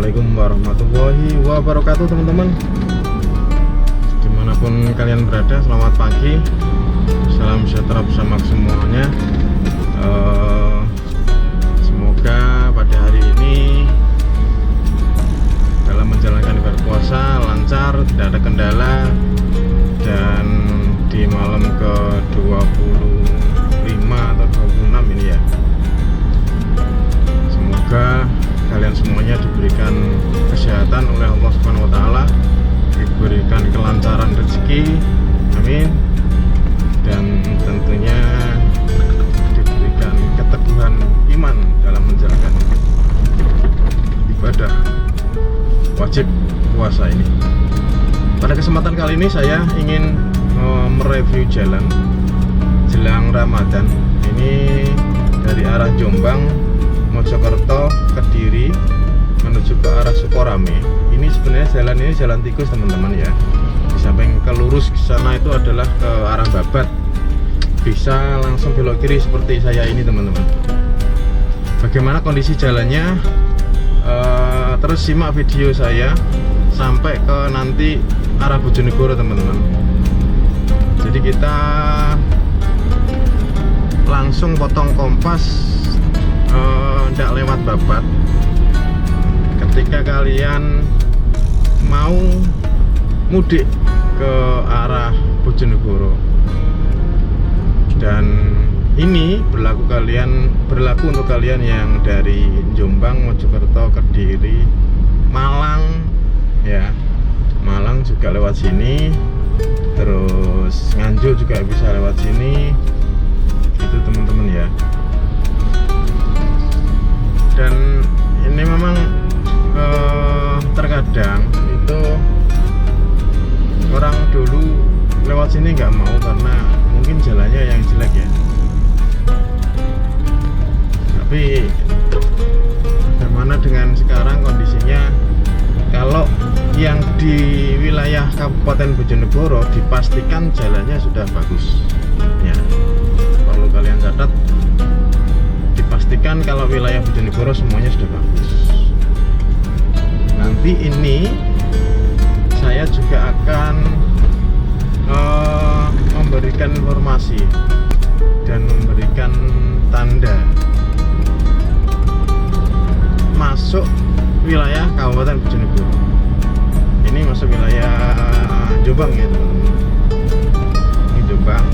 Assalamualaikum warahmatullahi wabarakatuh teman-teman. Dimanapun kalian berada, selamat pagi. Salam sejahtera bersama semuanya. Semoga pada hari ini dalam menjalankan ibadah puasa lancar, tidak ada kendala. Dan di malam ke-25 atau 26 ini ya, semoga kalian semuanya diberikan kesehatan oleh Allah Subhanahu wa taala, diberikan kelancaran rezeki, amin, dan tentunya diberikan keteguhan iman dalam menjalankan ibadah wajib puasa ini. Pada kesempatan kali ini saya ingin mereview jalan jelang Ramadan. Ini dari arah Jombang, Mojokerto, Kediri menuju ke arah Sukorame. Ini sebenarnya jalan ini jalan tikus teman-teman ya. Di samping ke lurus ke sana itu adalah ke arah Babat. Bisa langsung belok kiri seperti saya ini teman-teman. Bagaimana kondisi jalannya? Terus simak video saya sampai ke nanti arah Bojonegoro teman-teman. Jadi kita langsung potong kompas, tidak lewat Babat. Ketika kalian mau mudik ke arah Bojonegoro, dan ini berlaku untuk kalian yang dari Jombang, Mojokerto, Kediri, Malang ya. Malang juga lewat sini, terus Nganjuk juga bisa lewat sini gitu teman-teman ya. Dan ini memang terkadang itu orang dulu lewat sini nggak mau karena mungkin jalannya yang jelek ya. Tapi bagaimana dengan sekarang kondisinya? Kalau yang di wilayah Kabupaten Bojonegoro dipastikan jalannya sudah bagus ya. Perlu kalian catat, dipastikan kalau wilayah Bojonegoro semuanya sudah bagus. Nanti ini saya juga akan memberikan informasi dan memberikan tanda masuk wilayah Kabupaten Bojonegoro. Ini masuk wilayah Jombang ya teman-teman. Ini Jombang.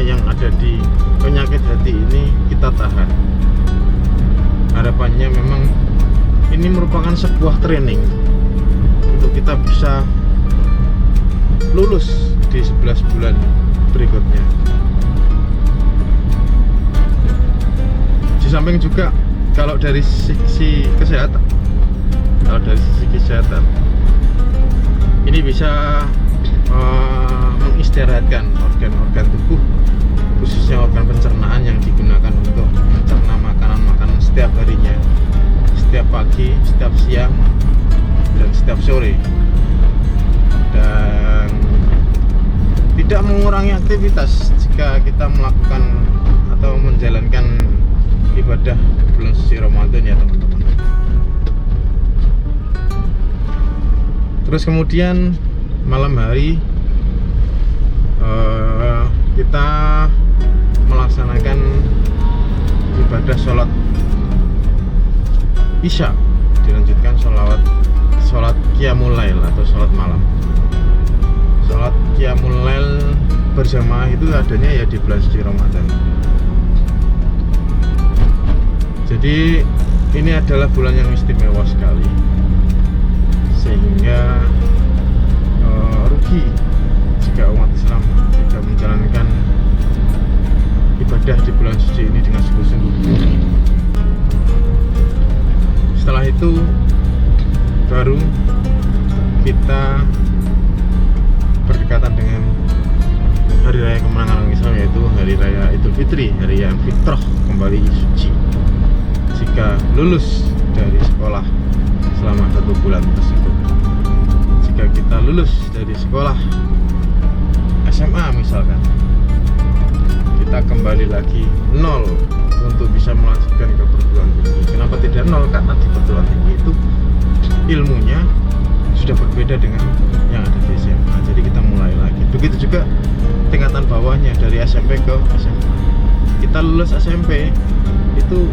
yang ada di penyakit hati ini kita tahan. Harapannya memang ini merupakan sebuah training untuk kita bisa lulus di 11 bulan berikutnya. Di samping juga kalau dari sisi kesehatan, ini bisa mengistirahatkan organ-organ tubuh, khususnya organ pencernaan yang digunakan untuk mencerna makanan-makanan setiap harinya, setiap pagi, setiap siang, dan setiap sore, dan tidak mengurangi aktivitas jika kita melakukan atau menjalankan ibadah bulan suci Ramadan ya teman-teman. Terus kemudian malam hari kita melaksanakan ibadah sholat Isya, dilanjutkan sholat Qiyamul Lail atau sholat malam. Sholat Qiyamul Lail berjamaah itu adanya ya di bulan suci Ramadan. Jadi ini adalah bulan yang istimewa sekali, sehingga rugi jika umat Islam tidak menjalankan ibadah di bulan suci ini dengan sungguh-sungguh. Setelah itu baru kita berdekatan dengan hari raya kemenangan orang Islam, yaitu hari raya Idul Fitri, hari yang fitrah kembali suci jika lulus dari sekolah selama 1 bulan tersebut. Jika kita lulus dari sekolah SMA misalkan, kita kembali lagi nol untuk bisa melanjutkan ke perguruan tinggi. Kenapa tidak nol? Karena di perguruan tinggi itu ilmunya sudah berbeda dengan yang ada di SMA. Jadi kita mulai lagi. Begitu juga tingkatan bawahnya dari SMP ke SMA. Kita lulus SMP itu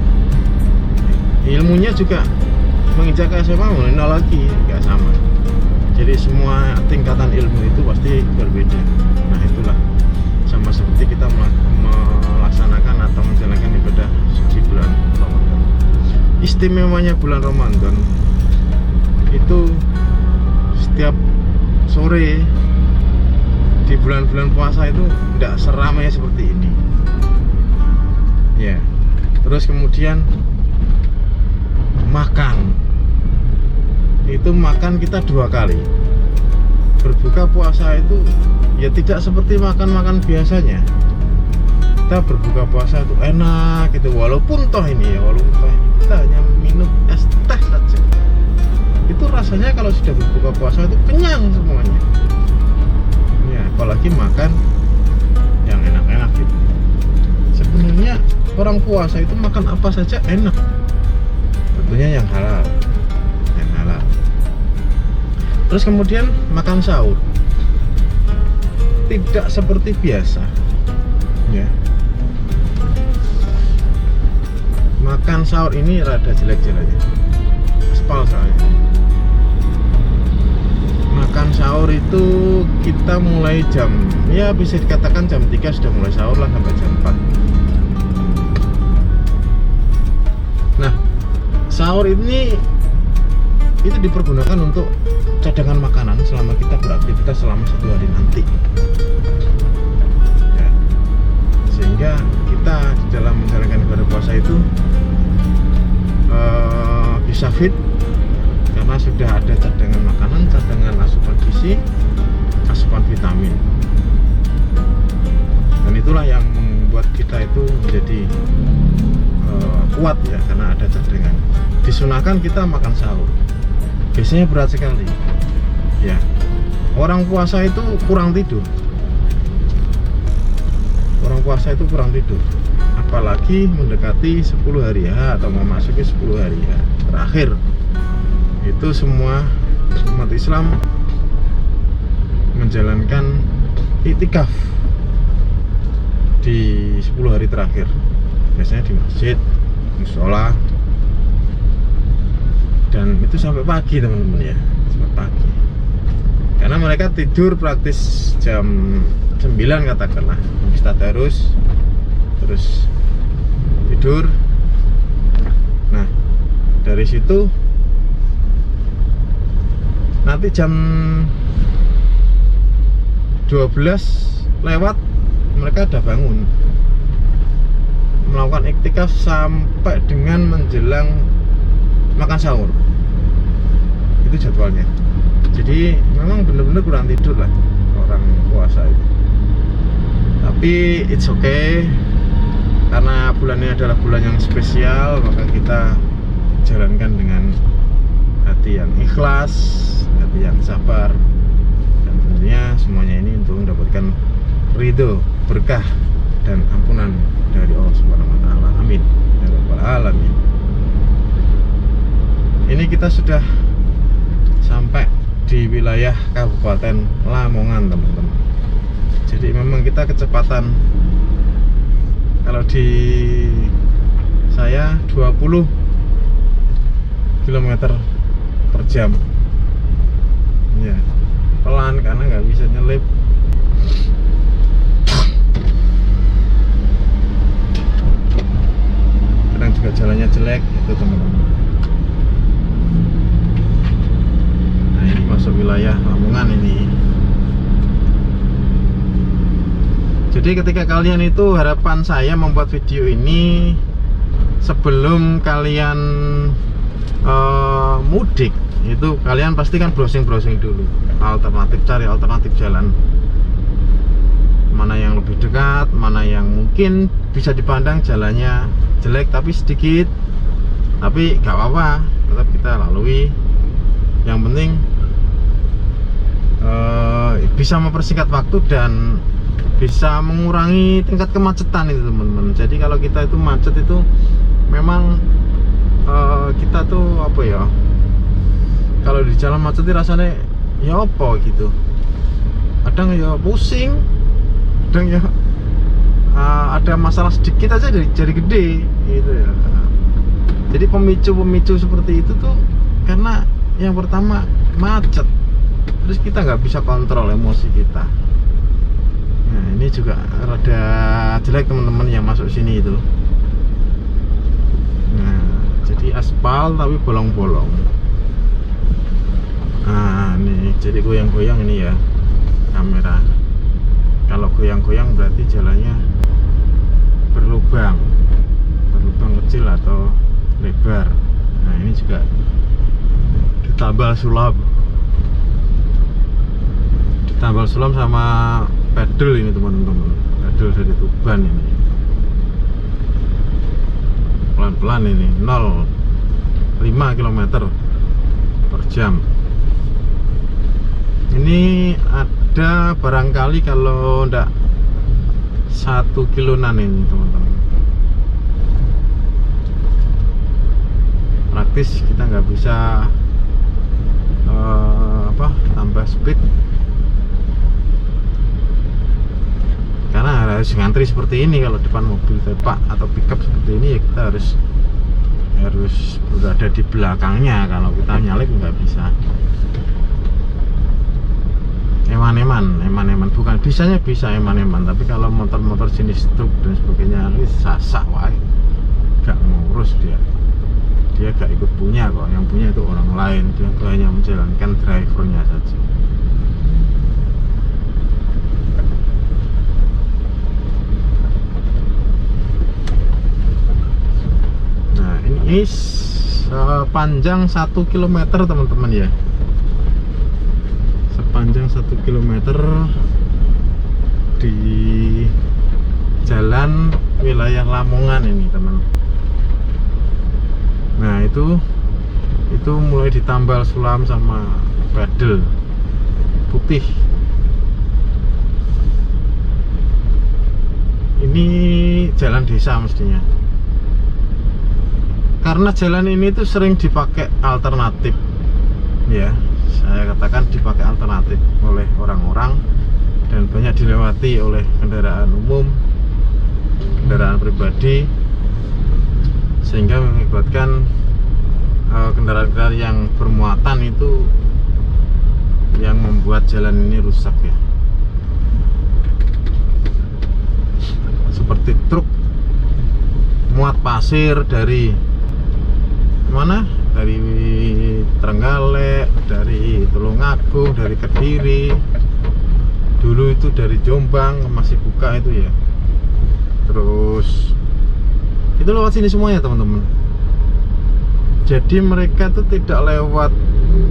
ilmunya juga menginjak ke SMA mulai nol lagi, nggak sama. Jadi semua tingkatan ilmu itu pasti berbeda. Nah itulah sama seperti kita melaksanakan atau menjalankan ibadah suci bulan Ramadan. Istimewanya bulan Ramadan itu setiap sore di bulan-bulan puasa itu tidak seramai seperti ini ya. Terus kemudian makan kita 2 kali. Berbuka puasa itu ya tidak seperti makan biasanya. Kita berbuka puasa itu enak gitu, walaupun kita hanya minum es teh saja. Itu rasanya kalau sudah berbuka puasa itu kenyang semuanya. Ya, apalagi makan yang enak-enak gitu. Sebenarnya orang puasa itu makan apa saja enak. Tentunya yang halal. Terus kemudian makan sahur tidak seperti biasa ya. Makan sahur ini rada jelek-jeleknya, aspal soalnya. Makan sahur itu kita mulai jam, ya bisa dikatakan jam 3 sudah mulai sahur lah sampai jam 4. Nah, sahur ini itu dipergunakan untuk cadangan makanan selama kita beraktivitas selama 1 hari nanti ya. Sehingga kita di dalam menjalankan ibadah puasa itu bisa fit karena sudah ada cadangan makanan, cadangan asupan gizi, asupan vitamin, dan itulah yang membuat kita itu menjadi kuat ya, karena ada cadangan. Disunahkan kita makan sahur, biasanya berat sekali ya. Orang puasa itu kurang tidur, apalagi mendekati 10 hari ya, atau memasuki 10 hari ya terakhir. Itu semua umat Islam menjalankan iktikaf di 10 hari terakhir, biasanya di masjid, musola, dan itu sampai pagi teman-teman ya, sampai pagi. Karena mereka tidur praktis jam 9 katakanlah, habis tadarus terus tidur. Nah dari situ nanti jam 12 lewat mereka udah bangun melakukan iktikaf sampai dengan menjelang makan sahur. Itu jadwalnya. Jadi memang benar-benar kurang tidur lah orang puasa itu. Tapi it's okay, karena bulan ini adalah bulan yang spesial, maka kita jalankan dengan hati yang ikhlas, hati yang sabar, dan tentunya semuanya ini untuk mendapatkan ridho, berkah, dan ampunan dari Allah Subhanahu wa Ta'ala. Amin ya rabbal alamin. Ini kita sudah sampai di wilayah Kabupaten Lamongan, teman-teman. Jadi memang kita kecepatan kalau di saya 20 km per jam ya, pelan karena nggak bisa nyelip. Kadang juga jalannya jelek itu, teman-teman. Nah ini masuk wilayah Lamongan ini. Jadi ketika kalian itu, harapan saya membuat video ini sebelum kalian mudik itu, kalian pasti kan browsing dulu alternatif, cari alternatif jalan mana yang lebih dekat, mana yang mungkin bisa dipandang jalannya jelek tapi sedikit, tapi gak apa-apa, tetap kita lalui. Yang penting bisa mempersingkat waktu dan bisa mengurangi tingkat kemacetan itu, teman-teman. Jadi kalau kita itu macet itu memang kita tuh apa ya, kalau di jalan macet itu rasanya ya apa gitu, kadang ya pusing, kadang ya ada masalah sedikit aja jadi gede gitu ya. Jadi pemicu seperti itu tuh karena yang pertama macet, terus kita nggak bisa kontrol emosi kita. Nah ini juga rada jelek, teman-teman, yang masuk sini itu. Nah jadi aspal tapi bolong-bolong. Nah ini jadi goyang-goyang ini ya kamera. Kalau goyang-goyang berarti jalannya berlubang kecil atau lebar. Nah ini juga ditambal sulam sama pedal ini, teman-teman. Pedal dari Tuban ini. Pelan-pelan ini 0,5 km per jam. Ini ada barangkali kalau ndak 1 kiloan ini, teman-teman. Praktis kita nggak bisa tambah speed karena harus ngantri seperti ini. Kalau depan mobil tepak atau pickup seperti ini ya kita harus berada di belakangnya. Kalau kita nyalip nggak bisa. Eman-eman bukan bisanya bisa eman-eman, tapi kalau motor-motor jenis truk dan sebagainya ini sasak wae, gak ngurus dia gak ikut punya kok. Yang punya itu orang lain, dia hanya menjalankan drivernya saja. Nah ini panjang 1 km, teman-teman ya. Sepanjang 1 km di jalan wilayah Lamongan ini, teman. Nah itu mulai ditambal sulam sama pedal putih. Ini jalan desa mestinya, karena jalan ini tuh sering dipakai alternatif ya. Saya katakan dipakai alternatif oleh orang-orang dan banyak dilewati oleh kendaraan umum, kendaraan pribadi, sehingga mengakibatkan kendaraan-kendaraan yang bermuatan itu yang membuat jalan ini rusak ya. seperti truk muat pasir dari mana? Dari Trenggalek, dari Tulungagung, dari Kediri. Dulu itu dari Jombang masih buka itu ya. Terus itu lewat sini semuanya teman-teman. Jadi mereka tuh tidak lewat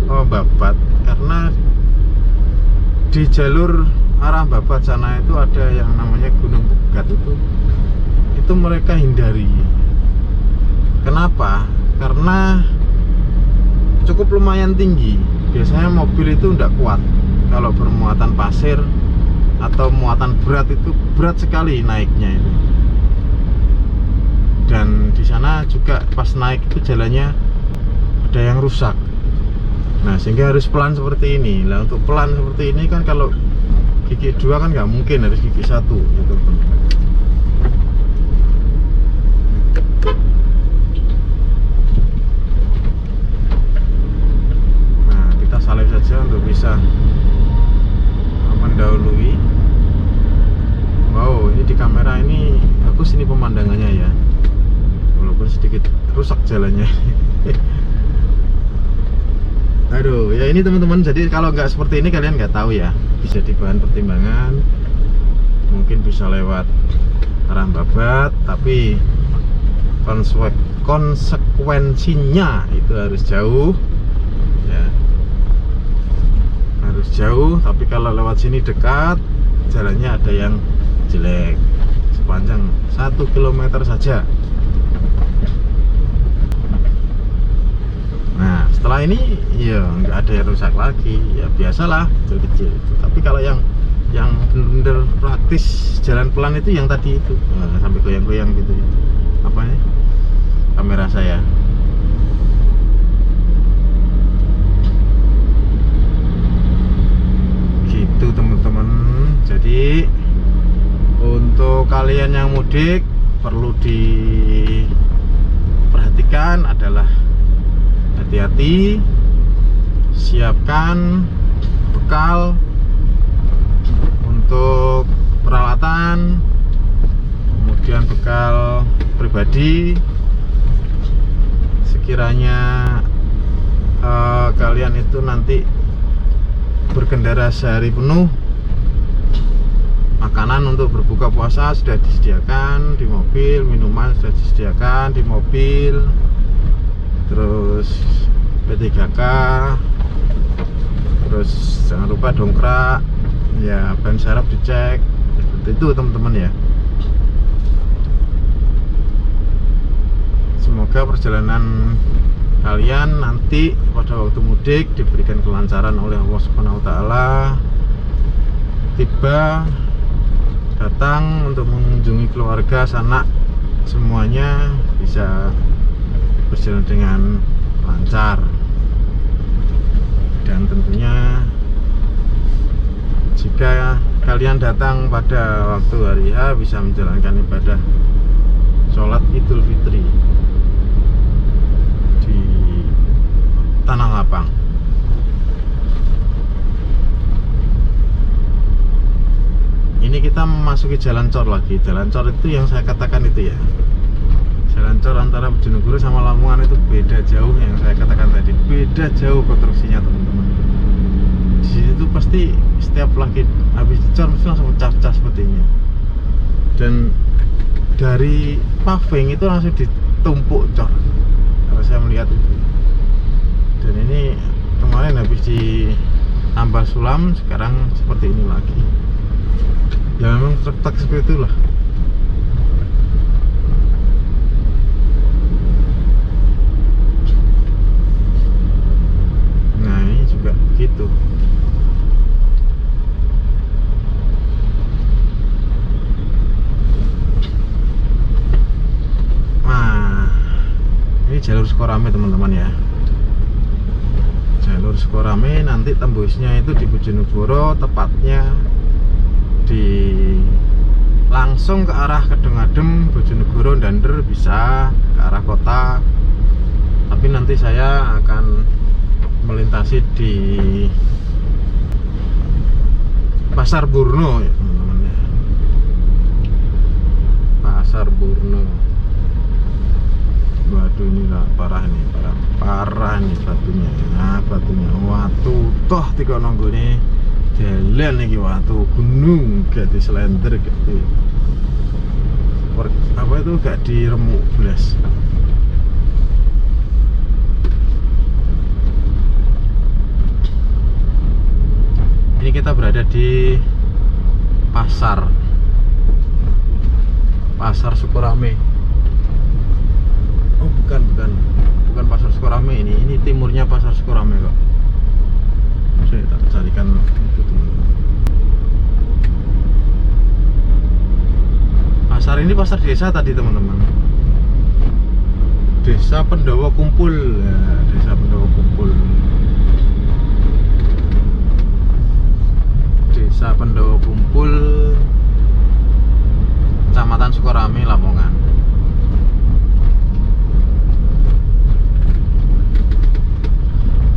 Babat, karena di jalur arah Babat sana itu ada yang namanya Gunung Pugat, itu mereka hindari. Kenapa? Karena cukup lumayan tinggi. Biasanya mobil itu tidak kuat kalau bermuatan pasir atau muatan berat, itu berat sekali naiknya itu. Dan di sana juga pas naik itu jalannya ada yang rusak. Nah, sehingga harus pelan seperti ini. Nah, untuk pelan seperti ini kan kalau gigi 2 kan nggak mungkin, harus gigi 1 gitu. Nah, kita salib saja untuk bisa mendahului. Wow, ini di kamera ini bagus ini pemandangannya ya, walaupun sedikit rusak jalannya. Aduh, ya ini teman-teman, jadi kalau nggak seperti ini kalian nggak tahu ya, bisa di bahan pertimbangan. Mungkin bisa lewat arah Babat, tapi konsekuensinya itu harus jauh ya, harus jauh. Tapi kalau lewat sini dekat, jalannya ada yang jelek sepanjang 1 km saja. Nah, setelah ini ya nggak ada yang rusak lagi, ya biasalah kecil-kecil itu. Tapi kalau yang bener-bener praktis jalan pelan itu yang tadi itu, nah, sampai goyang-goyang gitu ya. Apa ya? Kamera saya. Gitu teman-teman. Jadi untuk kalian yang mudik perlu diperhatikan adalah hati-hati, siapkan bekal untuk peralatan, kemudian bekal pribadi. Sekiranya kalian itu nanti berkendara sehari penuh, makanan untuk berbuka puasa sudah disediakan di mobil, minuman sudah disediakan di mobil, terus P3K, terus jangan lupa dongkrak ya, ban serep dicek, seperti itu teman-teman ya. Semoga perjalanan kalian nanti pada waktu mudik diberikan kelancaran oleh Allah Subhanahu wa Ta'ala, tiba datang untuk mengunjungi keluarga, sanak, semuanya bisa berjalan dengan lancar. Dan tentunya jika kalian datang pada waktu hari H, bisa menjalankan ibadah sholat Idul Fitri di Tanah Lapang. Ini kita memasuki Jalan Cor lagi. Jalan Cor itu yang saya katakan itu ya, Jalan Cor antara Bojonegoro sama Lamongan itu beda jauh. Yang saya katakan tadi, beda jauh konstruksinya teman-teman. Di situ pasti setiap lagi habis dicor mesti langsung pecah-pecah seperti ini. Dan dari paving itu langsung ditumpuk cor, kalau saya melihat itu. Dan ini kemarin habis ditambah sulam, sekarang seperti ini lagi. Ya memang truk-truk seperti itulah. Nah ini juga begitu. Nah ini jalur Sukorame teman-teman ya. Jalur Sukorame nanti tembusnya itu di Bojonegoro, tepatnya di langsung ke arah Kedung-Adem, Bojonegoro, Dander, bisa ke arah kota. Tapi nanti saya akan melintasi di Pasar Burno ya teman-teman ya. nih, parah nih batunya. Nah, batunya watu toh tiga nonggo nih jalan nih watu gunung gak di slender gak di apa itu gak diremuk belas. Ini kita berada di pasar Sukorame. Oh bukan pasar Sukorame, ini timurnya pasar Sukorame kok. Saya tak carikan itu teman-teman. Pasar ini pasar desa tadi teman-teman. Desa Pendowo Kumpul ya, Desa Pendowo Kumpul. Desa Pendowo Kumpul, Kecamatan Sukorame, Lamongan.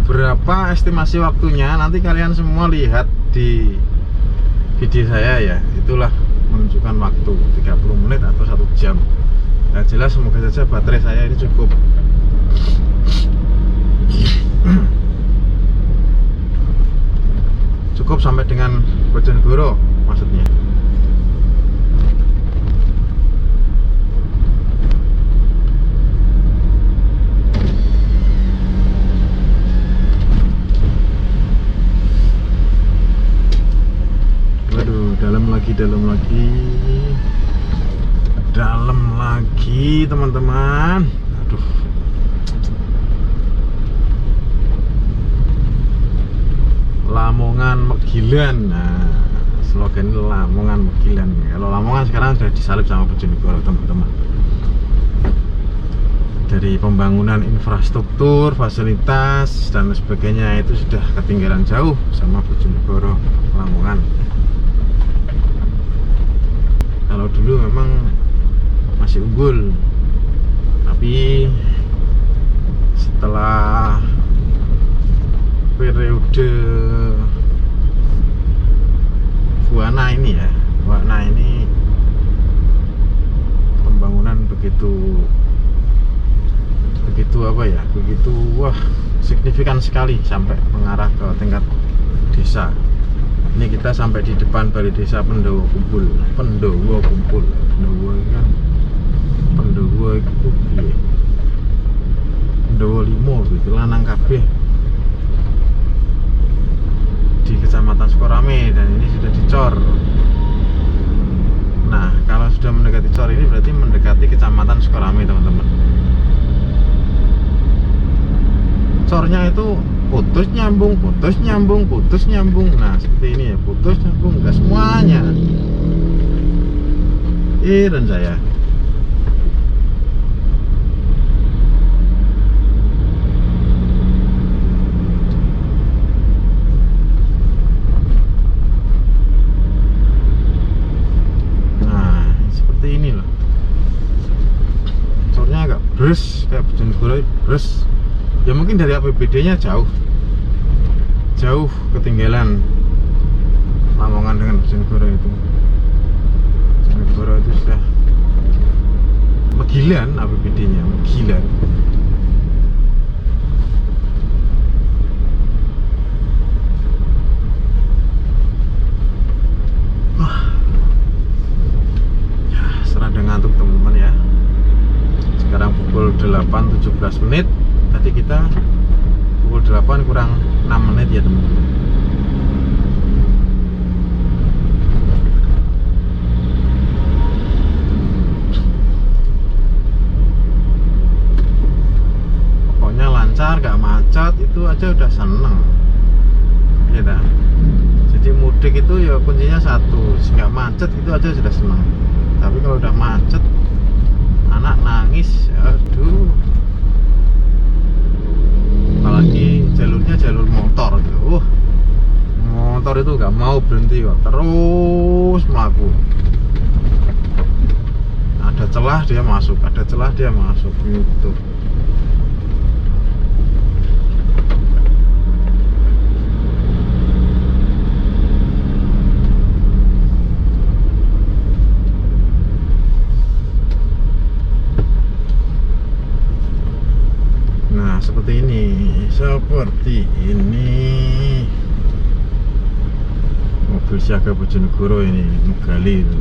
Berapa estimasi waktunya nanti kalian semua lihat di video saya ya. Itulah menunjukkan waktu 30 menit atau 1 jam. Nah jelas semoga saja baterai saya ini cukup. Cukup sampai dengan Bojonegoro maksudnya. Waduh, dalam lagi teman-teman. Aduh. Lamongan Megilan. Nah, slogan Lamongan Megilan. Kalau Lamongan sekarang sudah disalip sama Bojonegoro teman-teman. Dari pembangunan infrastruktur, fasilitas dan sebagainya itu sudah ketinggalan jauh sama Bojonegoro, Lamongan. Kalau dulu memang masih unggul, tapi setelah periode Buana ini pembangunan begitu wah signifikan sekali sampai mengarah ke tingkat desa. Ini kita sampai di depan Balai Desa Pendowo Kumpul. Pendowo kan Pendowo itu piye? Pendowo Limo gitu, lanang kabeh di Kecamatan Sukorame, dan ini sudah dicor. Nah, kalau sudah mendekati cor ini berarti mendekati Kecamatan Sukorame, teman-teman. Cornya itu putus nyambung. Nah, seperti ini ya, putus nyambung, enggak semuanya. Dan saya bres kayak Bojonegoro bres ya, mungkin dari APBD-nya jauh ketinggalan Lamongan dengan Bojonegoro itu. Bojonegoro itu sudah Megilan, APBD-nya Megilan. Ya serada ngantuk teman-teman ya. Sekarang pukul 8.17 menit. Tadi kita pukul 8 kurang 6 menit ya teman-teman. Pokoknya lancar, gak macet, itu aja udah seneng ya dah. Jadi mudik itu ya kuncinya satu, nggak macet itu aja sudah seneng. Tapi kalau udah macet, anak nangis, aduh. Apalagi jalurnya jalur motor gitu. Motor itu nggak mau berhenti kok, terus melaku. Ada celah dia masuk, gitu. seperti ini. Mobil siaga Bojonegoro ini Megali itu.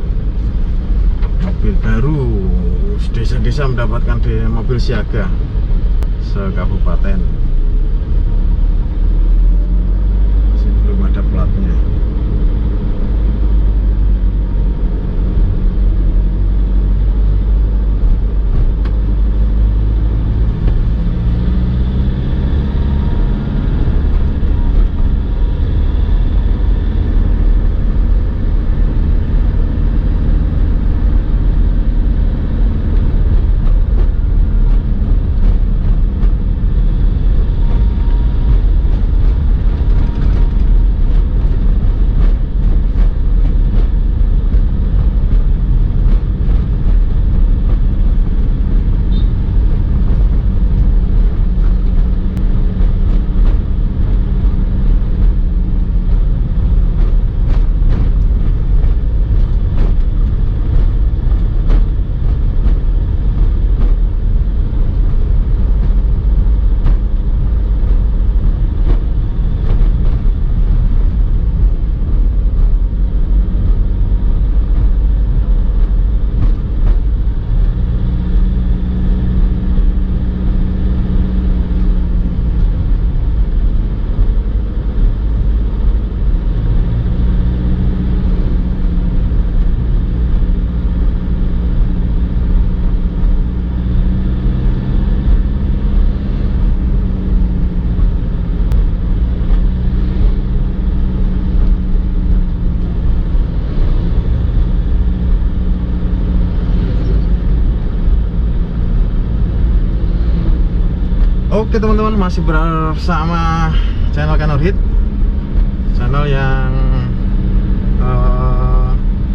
Mobil baru, desa-desa mendapatkan mobil siaga se-kabupaten. Masih belum ada platnya. Oke teman-teman, masih bersama channel Kanurhit, channel yang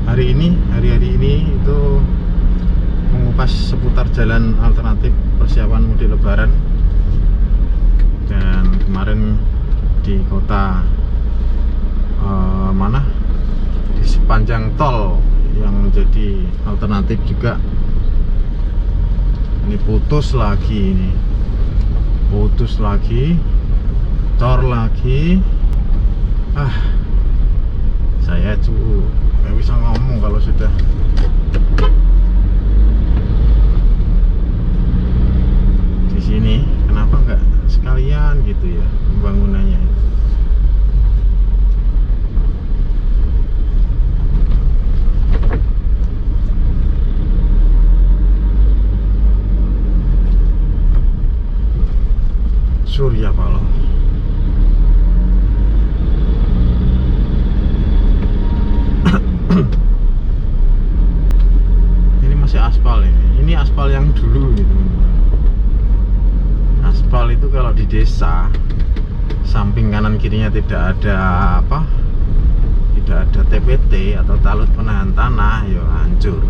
hari ini itu mengupas seputar jalan alternatif persiapan mudik Lebaran. Dan kemarin di kota di sepanjang tol yang menjadi alternatif juga ini putus lagi, cor lagi. Saya nggak bisa ngomong kalau sudah di sini. Kenapa nggak sekalian gitu ya pembangunannya? Surya Paloh. Ini masih aspal ini. Ini aspal yang dulu gitu. Aspal itu kalau di desa samping kanan kirinya tidak ada TPT atau talut penahan tanah, ya hancur.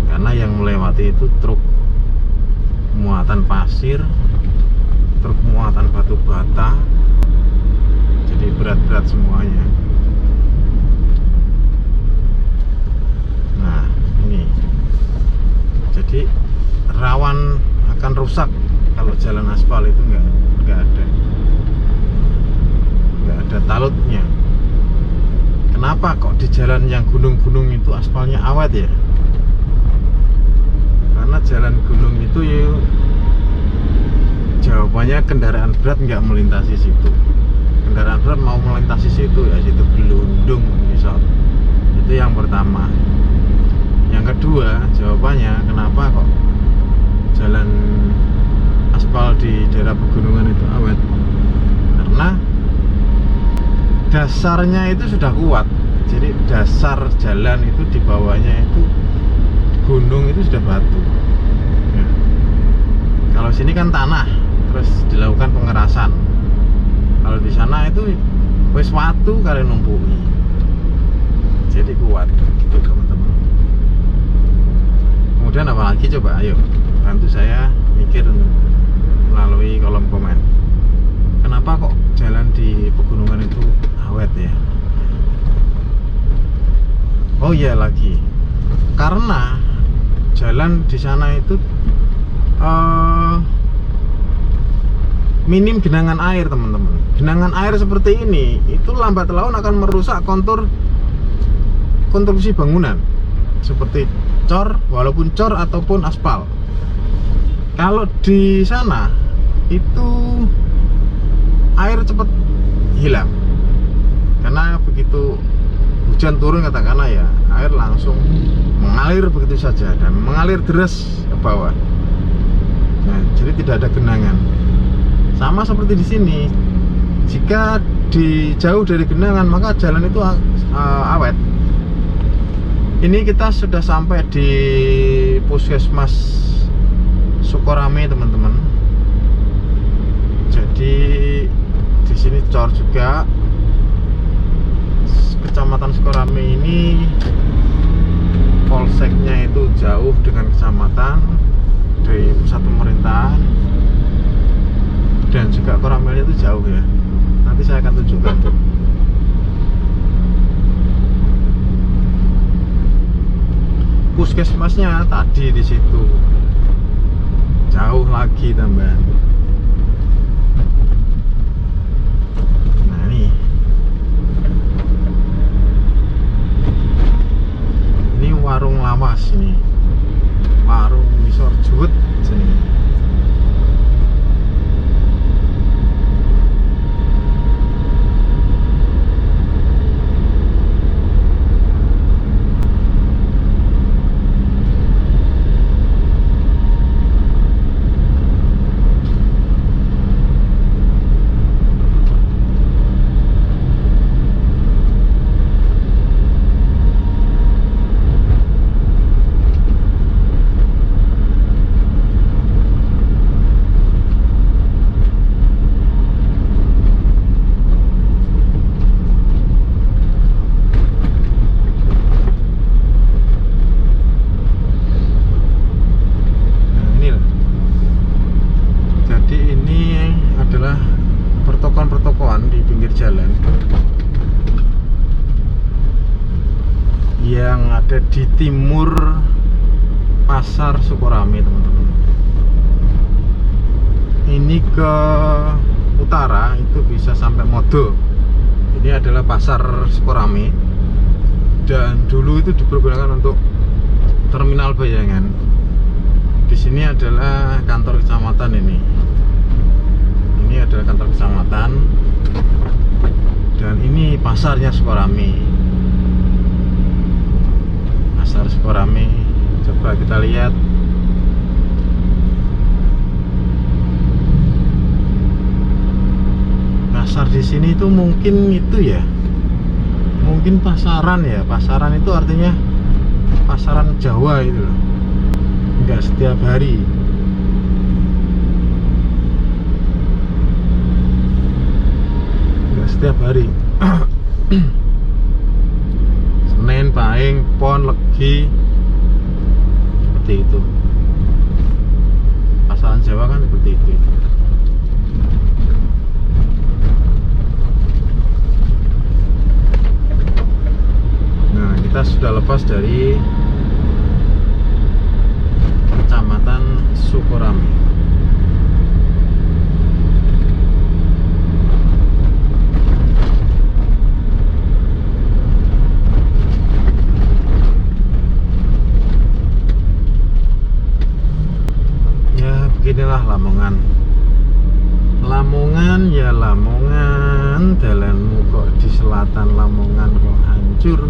Karena yang melewati itu truk muatan pasir, truk muatan batu bata, jadi berat-berat semuanya. Nah ini jadi rawan akan rusak kalau jalan aspal itu nggak ada talutnya. Kenapa kok di jalan yang gunung-gunung itu aspalnya awet ya? Karena jalan gunung itu ya, jawabannya kendaraan berat nggak melintasi situ. Kendaraan berat mau melintasi situ ya situ gelundung misal. Itu yang pertama. Yang kedua, jawabannya kenapa kok jalan aspal di daerah pegunungan itu awet? Karena dasarnya itu sudah kuat. Jadi dasar jalan itu di bawahnya itu gunung itu sudah batu ya. Kalau sini kan tanah, terus dilakukan pengerasan. Kalau di sana itu wis watu kali numpui, jadi kuat gitu teman-teman. Kemudian apa lagi coba, ayo bantu saya mikir melalui kolom komen. Kenapa kok jalan di pegunungan itu awet ya? Oh iya lagi, karena jalan di sana itu minim genangan air teman-teman. Genangan air seperti ini itu lambat laun akan merusak konstruksi bangunan seperti cor, walaupun cor ataupun aspal. Kalau di sana itu air cepat hilang karena begitu hujan turun katakanlah ya, air langsung mengalir begitu saja dan mengalir deras ke bawah. Nah, jadi tidak ada genangan. Sama seperti di sini, jika jauh dari genangan maka jalan itu awet. Ini kita sudah sampai di Puskesmas Sukorame teman-teman. Jadi di sini cor juga. Kecamatan Sukorame ini polseknya itu jauh dengan kecamatan dari pusat pemerintahan. Dan juga Koramelnya itu jauh ya. Nanti saya akan tunjukkan. Puskesmasnya tadi di situ. Jauh lagi tambahan. Nah nih. Ini warung lawas ini. Warung Misor Jut sini. Pertokoan di pinggir jalan yang ada di timur Pasar Sukorame teman-teman. Ini ke utara itu bisa sampai Modo. Ini adalah Pasar Sukorame dan dulu itu dipergunakan untuk terminal bayangan. Di sini adalah kantor kecamatan ini. Ini adalah kantor kecamatan dan ini pasarnya Sukorame. Pasar Sukorame, coba kita lihat. Pasar di sini itu mungkin itu ya, mungkin pasaran ya. Pasaran itu artinya pasaran Jawa itu loh, nggak setiap hari. Setiap hari. Senin, Pahing, Pon, Legi, seperti itu. Pasaran Jawa kan seperti itu. Nah, kita sudah lepas dari Kecamatan Sukorame. Inilah Lamongan. Lamongan ya Lamongan, dalanmu kok di selatan Lamongan kok hancur.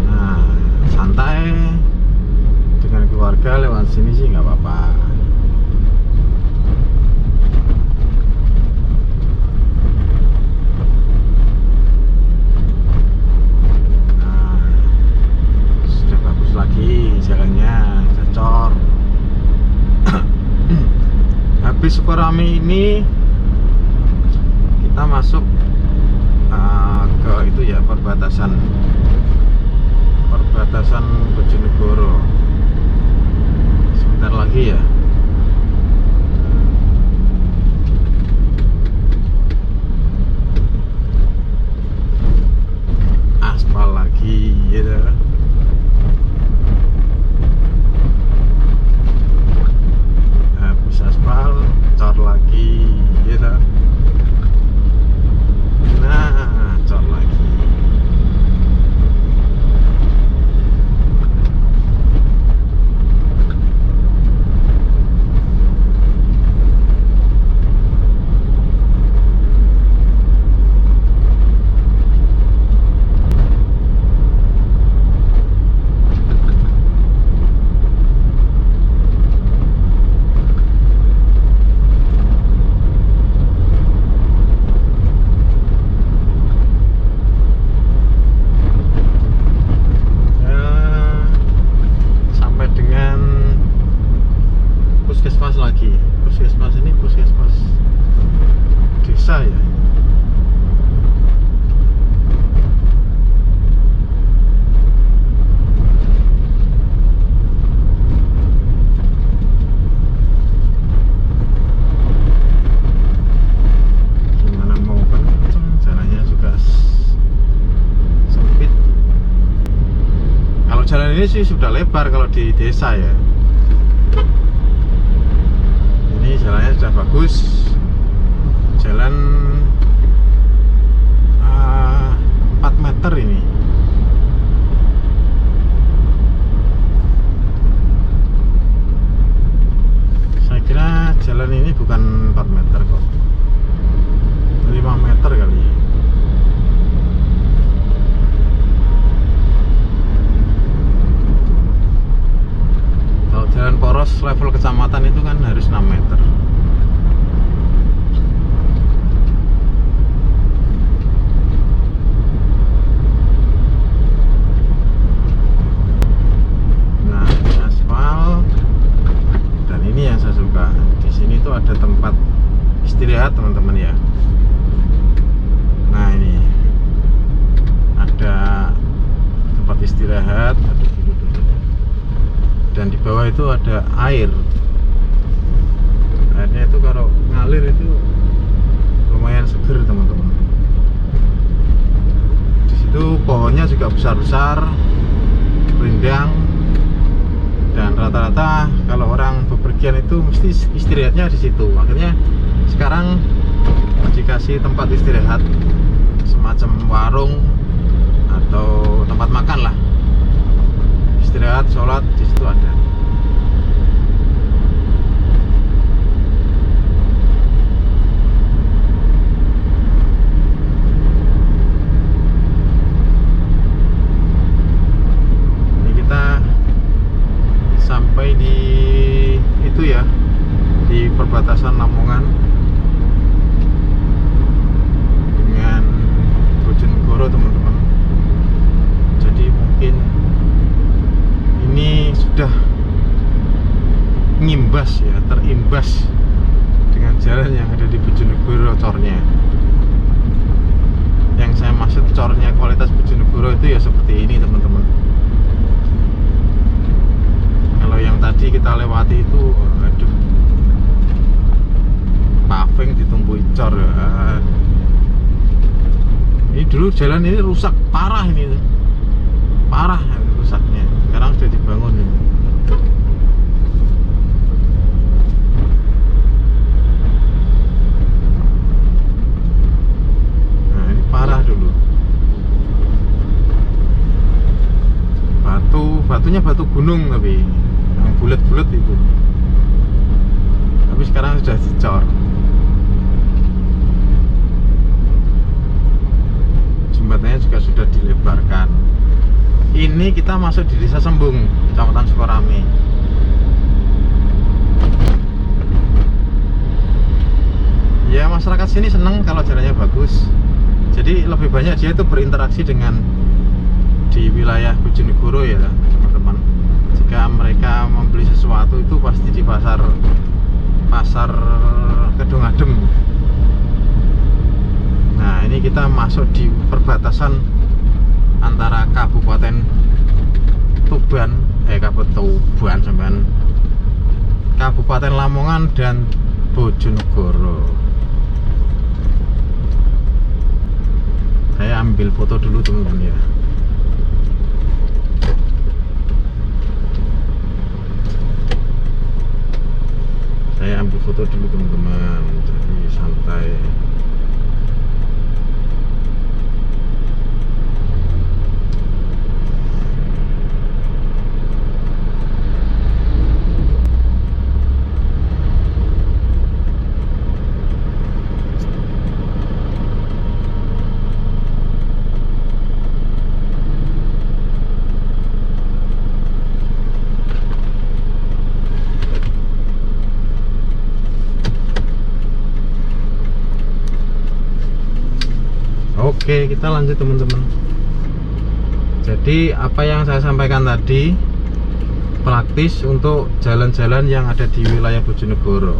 Nah, santai dengan keluarga lewat sini sih nggak apa-apa. Jalannya cocor. Habis Sukorame ini kita masuk ke itu ya, perbatasan Bojonegoro. Sebentar lagi ya. Aspal lagi. desa ya. Gimana mau kenceng, jalannya juga sempit. Kalau jalan ini sih sudah lebar kalau di desa ya. Ini jalannya sudah bagus. Jalan 4 meter ini. Saya kira jalan ini bukan 4 meter kok, 5 meter kali. Kalau jalan poros level kecamatan itu kan harus 6 meter. Nah, ini aspal. Dan ini yang saya suka. Di sini tuh ada tempat istirahat teman-teman ya. Nah, ini ada tempat istirahat, ada dan di bawah itu ada air. Airnya itu kalau ngalir itu lumayan seger teman-teman. Di situ pohonnya juga besar-besar, rindang, dan rata-rata kalau orang bepergian itu mesti istirahatnya di situ. Akhirnya sekarang dikasih tempat istirahat semacam warung atau tempat makan lah. Istirahat, sholat di situ ada. Ini kita sampai di itu ya, di perbatasan Lamongan dengan Bojonegoro teman-teman. Jadi mungkin ini sudah ngimbas ya, terimbas dengan jalan yang ada di Bojonegoro cornya. Yang saya maksud cornya kualitas Bojonegoro itu ya seperti ini teman-teman. Kalau yang tadi kita lewati itu, aduh, paving ditumbuhi cor ya. Ini dulu jalan ini rusak parah ini, parah rusaknya. Sekarang sudah dibangun ini. Nah, ini parah dulu. Batunya batu gunung tapi yang bulat-bulat itu. Tapi sekarang sudah dicor. Jembatannya juga sudah dilebarkan. Ini kita masuk di Desa Sembung, Kecamatan Sukorame. Ya, masyarakat sini seneng kalau jalannya bagus. Jadi lebih banyak dia itu berinteraksi dengan di wilayah Bojonegoro ya teman-teman. Jika mereka membeli sesuatu itu pasti di pasar Kedung Adem. Nah, ini kita masuk di perbatasan antara Kabupaten Tuban, sampean, Kabupaten Lamongan dan Bojonegoro. Saya ambil foto dulu teman-teman ya. Saya ambil foto dulu teman-teman, jadi santai. Oke, kita lanjut teman-teman. Jadi apa yang saya sampaikan tadi praktis untuk jalan-jalan yang ada di wilayah Bojonegoro.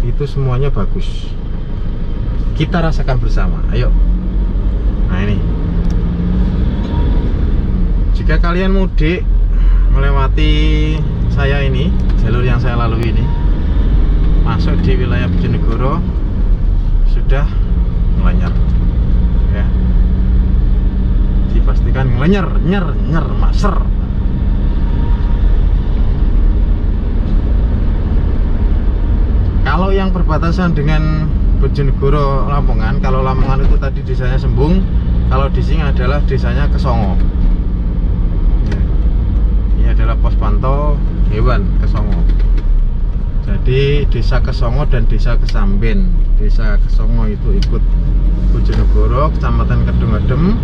Itu semuanya bagus. kita rasakan bersama. Ayo. Nah ini, jika kalian mudik melewati saya ini, jalur yang saya lalui ini, masuk di wilayah Bojonegoro, sudah ngelenyar ya, dipastikan ngelenyar, nyer maser. Kalau yang berbatasan dengan Bojonegoro Lamongan, kalau Lamongan itu tadi desanya Sembung, kalau di sini adalah desanya Kesongo. Ini adalah pos pantau hewan Kesongo. Jadi desa Kesongo dan desa Kesamben. Desa Kesongo itu ikut Bojonegoro, kecamatan Kedung-Adem,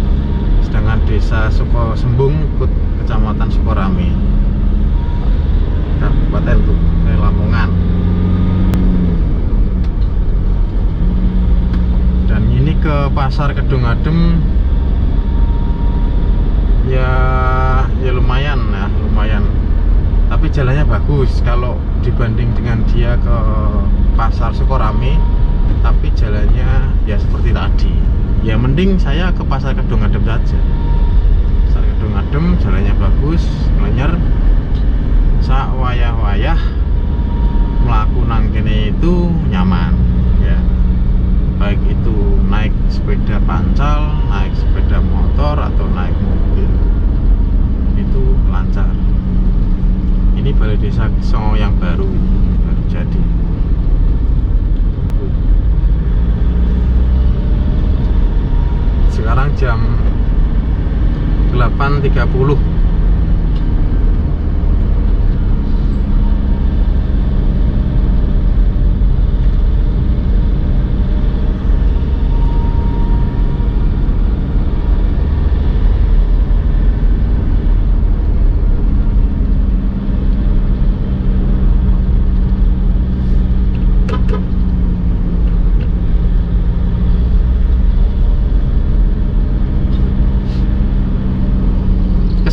sedangkan desa Sembung ikut kecamatan Sukorame, Kabupaten tuh Lamongan. Dan ini ke pasar Kedung-Adem ya lumayan ya, lumayan. Tapi jalannya bagus kalau dibanding dengan dia ke pasar Sukorame, tapi jalannya ya seperti tadi. Ya mending saya ke pasar Kedung-Adem saja. Pasar Kedung-Adem jalannya bagus, ngelenyer. Sak wayah-wayah mlaku nang kene itu nyaman ya. Baik itu naik sepeda pancal, naik sepeda motor, atau naik mobil, itu lancar. Ini balai desa Kesongo yang baru jadi. Sekarang jam 8.30.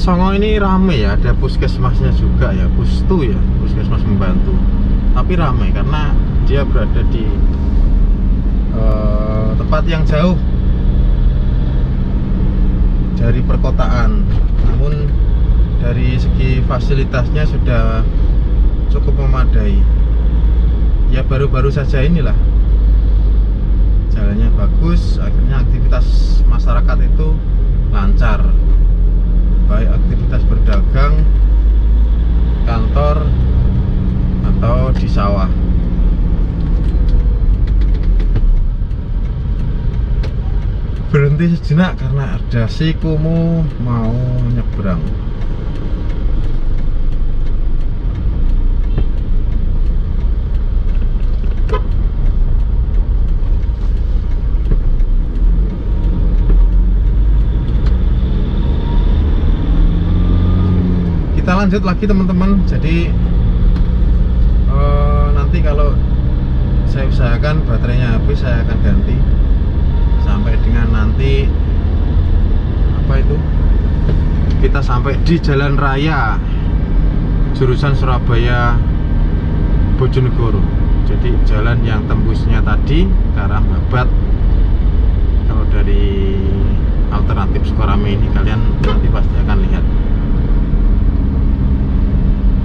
Songo ini rame ya, ada puskesmasnya juga ya, pustu ya, puskesmas membantu. Tapi rame karena dia berada di tempat yang jauh dari perkotaan. Namun dari segi fasilitasnya sudah cukup memadai. Ya baru-baru saja inilah jalannya bagus, akhirnya aktivitas masyarakat itu lancar. Baik aktivitas berdagang, kantor, atau di sawah. Berhenti sejenak karena ada si Kumu mau nyebrang. Kita lanjut lagi teman-teman. Jadi nanti kalau saya usahakan baterainya habis, saya akan ganti sampai dengan nanti kita sampai di jalan raya jurusan Surabaya Bojonegoro. Jadi jalan yang tembusnya tadi ke arah Babat. Kalau dari alternatif Sukorame ini kalian nanti pasti akan lihat.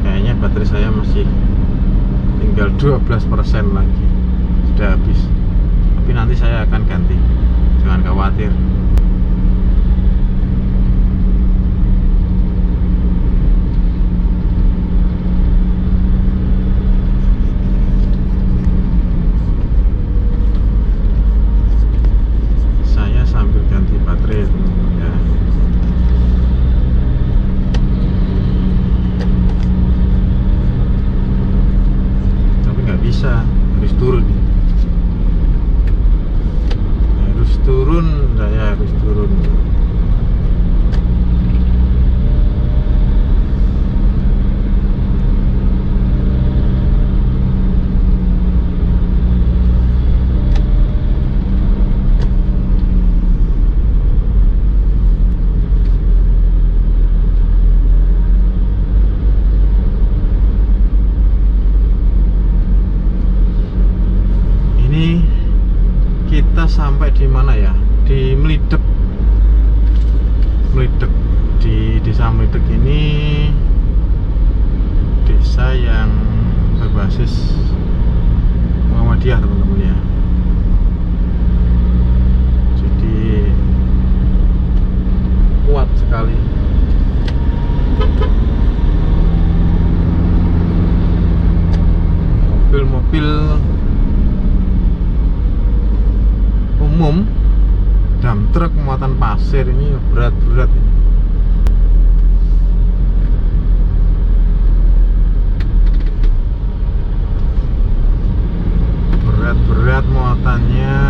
Kayaknya baterai saya masih tinggal 12% lagi, sudah habis. Tapi nanti saya akan ganti, jangan khawatir. Saya sambil ganti baterai ya. Bisa, harus turun, saya kita sampai di mana ya? Di Mlidek. Mlidek, di desa Mlidek ini desa yang berbasis Muhammadiyah teman-teman ya. Jadi kuat sekali. Mobil-mobil umum, dump truck muatan pasir ini berat-berat. Berat muatannya.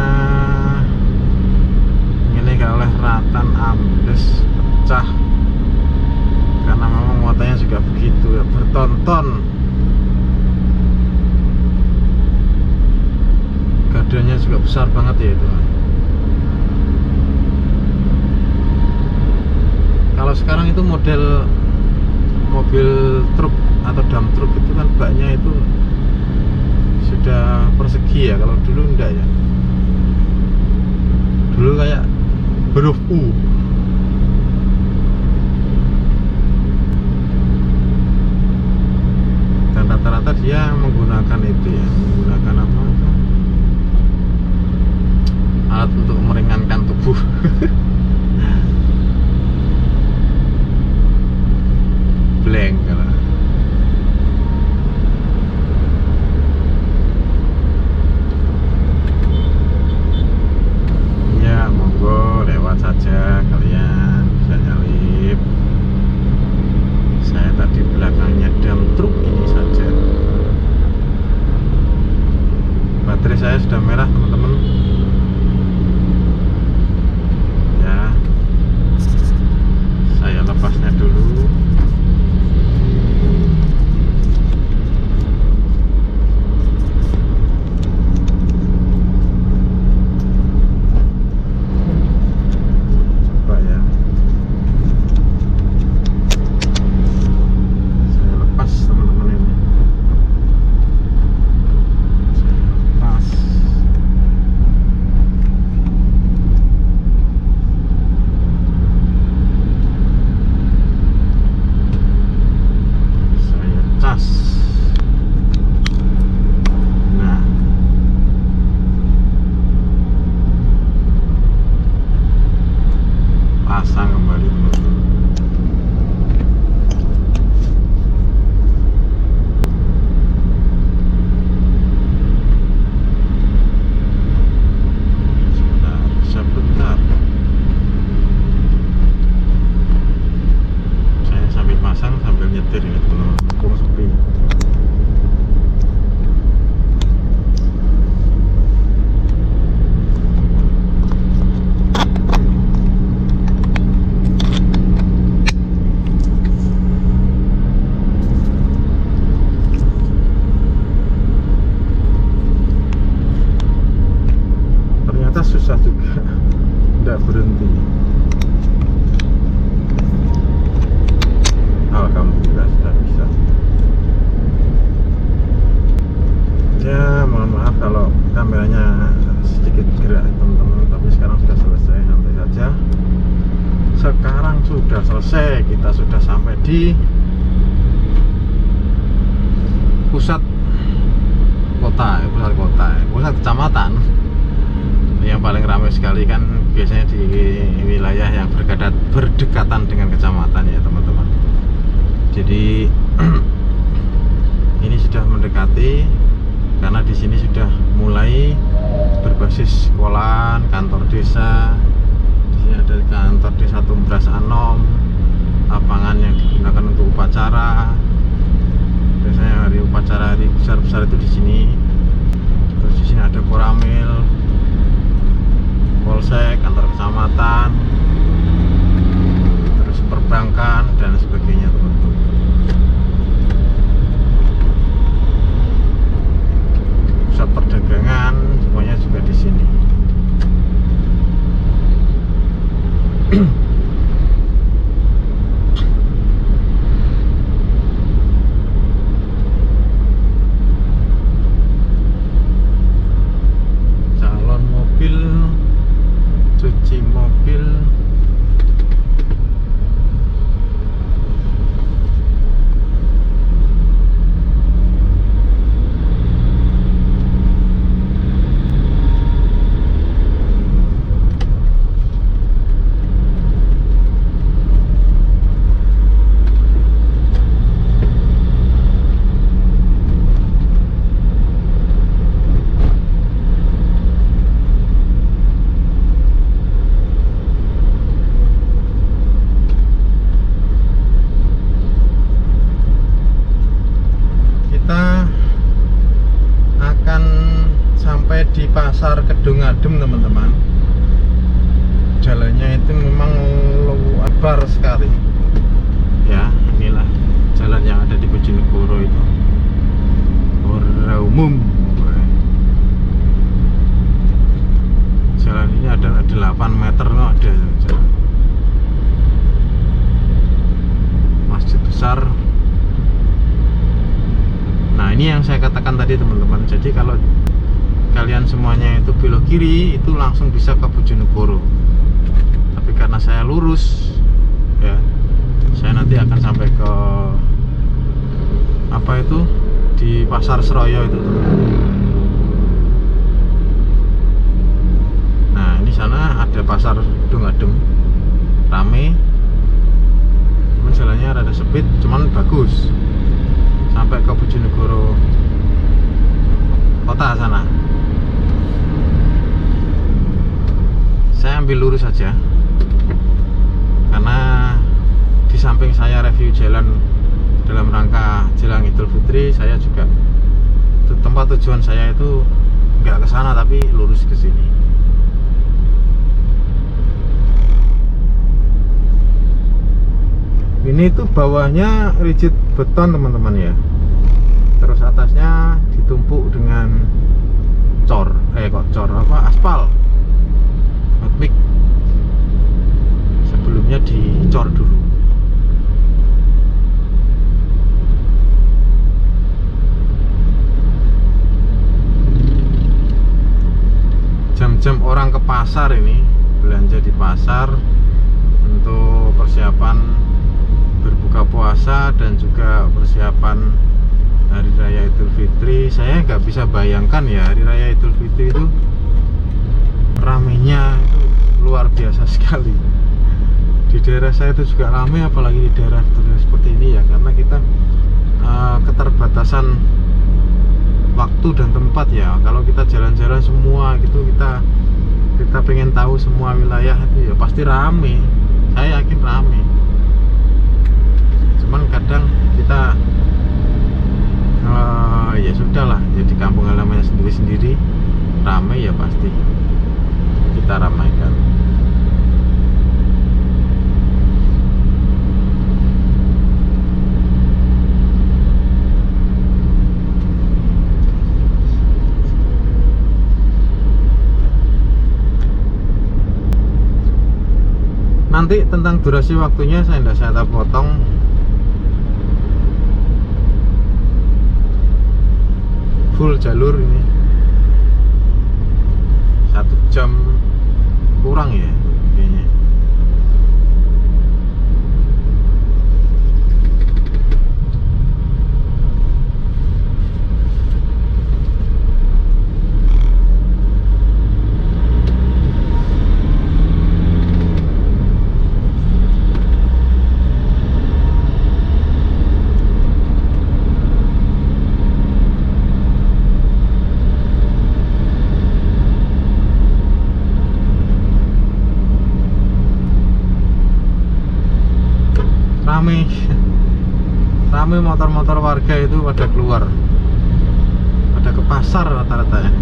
Ini gak oleh ratan, ambles, pecah. Karena memang muatannya juga begitu ya, bertonton. Gadanya juga besar banget ya itu. Kalau sekarang itu model mobil truk atau dump truck itu kan baknya itu sudah persegi ya. Kalau dulu enggak ya. Dulu kayak huruf U. Dan rata-rata dia menggunakan itu ya, menggunakan apa itu? Alat untuk meringankan tubuh. Blank kalau. Ya monggo lewat saja, kalian bisa nyalip. Saya tadi belakangnya dump truk ini saja. Baterai saya sudah merah teman-teman. Ya, saya lepasnya dulu. Susah juga, tidak berhenti. Alhamdulillah sudah bisa. Ya mohon maaf kalau kameranya sedikit gerak teman-teman, tapi sekarang sudah selesai, santai saja. Sekarang sudah selesai, kita sudah sampai di pusat kota, pusat kecamatan. Yang paling ramai sekali kan biasanya di wilayah yang berdekatan dengan kecamatan ya teman-teman. Jadi ini sudah mendekati, karena di sini sudah mulai berbasis sekolahan, kantor desa. Di sini ada kantor desa Tumbras Anom, lapangan yang digunakan untuk upacara. Biasanya hari upacara, hari besar-besar itu di sini. Terus di sini ada Koramil, Polsek, kantor kecamatan, terus perbankan dan sebagainya teman-teman. Pusat perdagangan semuanya juga di sini. adem teman-teman. Jalannya itu memang lebar sekali. Ya, inilah jalan yang ada di Bojonegoro itu. Ora umum. Jalan ini ada 8 meter loh, ada jalan. Masjid besar. Nah, ini yang saya katakan tadi teman-teman. Jadi kalau kalian semuanya itu belok kiri, itu langsung bisa ke Bojonegoro. Tapi karena saya lurus, ya, saya nanti akan sampai ke apa itu, di Pasar Seroyo itu. Nah, ini sana ada pasar Dongadem, rame. Cuman jalannya rada sempit, cuman bagus. Sampai ke Bojonegoro kota sana. Saya ambil lurus saja, karena di samping saya review jalan dalam rangka jelang Idul Fitri, saya juga tempat tujuan saya itu nggak ke sana tapi lurus ke sini. Ini tuh bawahnya rigid beton teman-teman ya. Terus atasnya ditumpuk dengan aspal. Hot mix. Sebelumnya dicor dulu. Jam-jam orang ke pasar ini, belanja di pasar untuk persiapan berbuka puasa dan juga persiapan Hari Raya Idul Fitri. Saya nggak bisa bayangkan ya, Hari Raya Idul Fitri itu ramenya itu luar biasa sekali. Di daerah saya itu juga ramai, apalagi di daerah seperti ini ya, karena kita keterbatasan waktu dan tempat ya. Kalau kita jalan-jalan semua gitu, kita pengen tahu semua wilayah itu ya pasti rame. Saya yakin rame. Cuman kadang kita ya sudahlah, jadi kampung halamannya sendiri-sendiri, ramai ya pasti kita ramaikan. Nanti tentang durasi waktunya saya potong. Full jalur ini 1 jam kurang ya kayaknya. Rame motor-motor warga itu pada keluar, pada ke pasar rata-rata ya.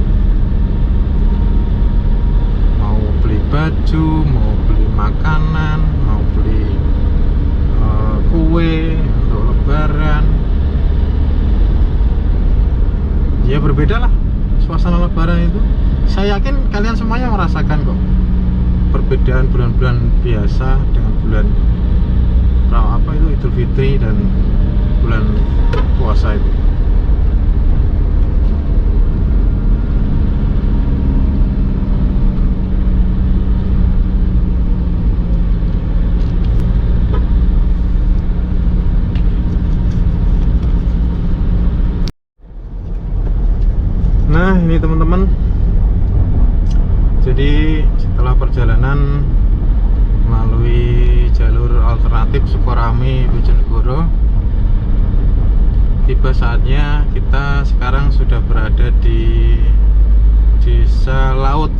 Mau beli baju, mau beli makanan, mau beli kue untuk lebaran. Ya berbeda lah suasana lebaran itu. Saya yakin kalian semuanya merasakan kok perbedaan bulan-bulan biasa dengan bulan apa itu Idul Fitri dan bulan puasa itu. Nah ini teman-teman, jadi setelah perjalanan melalui jalur alternatif Sukorame Bojonegoro, tiba saatnya kita sekarang sudah berada di Desa Laut,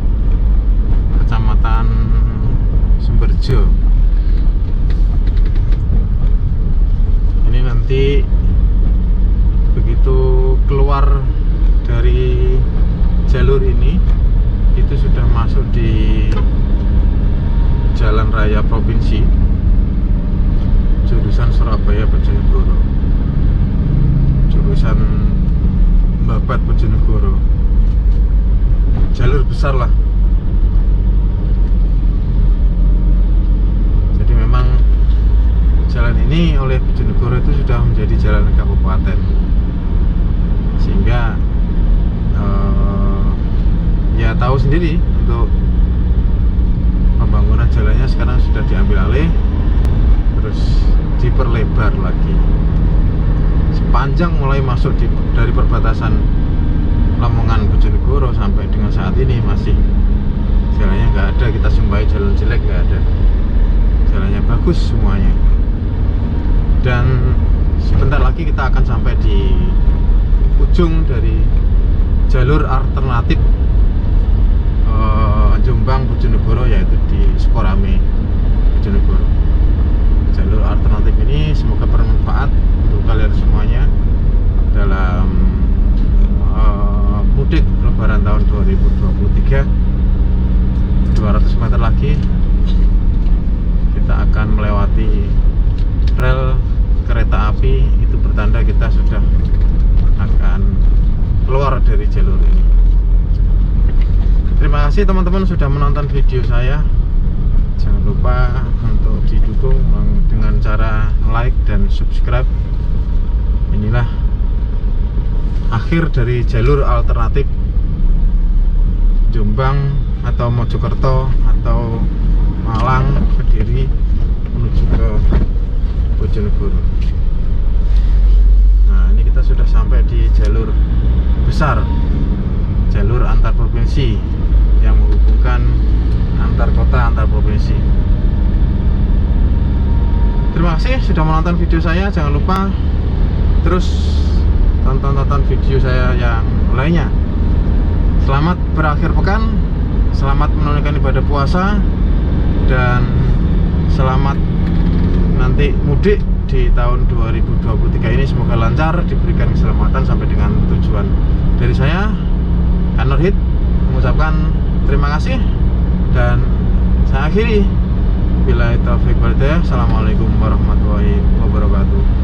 Kecamatan Sumberjo. Ini nanti begitu keluar dari jalur ini itu sudah masuk Raya Provinsi jurusan Surabaya Bojonegoro, jurusan Babat Bojonegoro, jalur besar lah. Jadi memang jalan ini oleh Bojonegoro itu sudah menjadi jalan kabupaten, sehingga ya tahu sendiri untuk pembangunan jalannya sekarang sudah diambil alih, terus diperlebar lagi sepanjang mulai masuk dari perbatasan Lamongan Bojonegoro sampai dengan saat ini masih jalannya nggak ada kita jumpai jalan jelek, nggak ada, jalannya bagus semuanya. Dan sebentar lagi kita akan sampai di ujung dari jalur alternatif Jombang Bojonegoro, yaitu di Sukorame Bojonegoro. Jalur alternatif ini semoga bermanfaat untuk kalian semuanya dalam mudik Lebaran tahun 2023. 200 meter lagi kita akan melewati rel kereta api, itu bertanda kita sudah akan keluar dari jalur ini. Terima kasih teman-teman sudah menonton video saya. Jangan lupa untuk didukung dengan cara like dan subscribe. Inilah akhir dari jalur alternatif Jombang atau Mojokerto atau Malang, Kediri menuju ke Bojonegoro. Nah, ini kita sudah sampai di jalur besar, jalur antar provinsi yang menghubungkan antar kota, antar provinsi. Terima kasih sudah menonton video saya. Jangan lupa terus tonton video saya yang lainnya. Selamat berakhir pekan, selamat menunaikan ibadah puasa, dan selamat nanti mudik di tahun 2023 ini. Semoga lancar, diberikan keselamatan sampai dengan tujuan. Dari saya, Kanurhid, mengucapkan terima kasih, dan saya akhiri. Billahi taufiq wal hidayah. Assalamualaikum warahmatullahi wabarakatuh.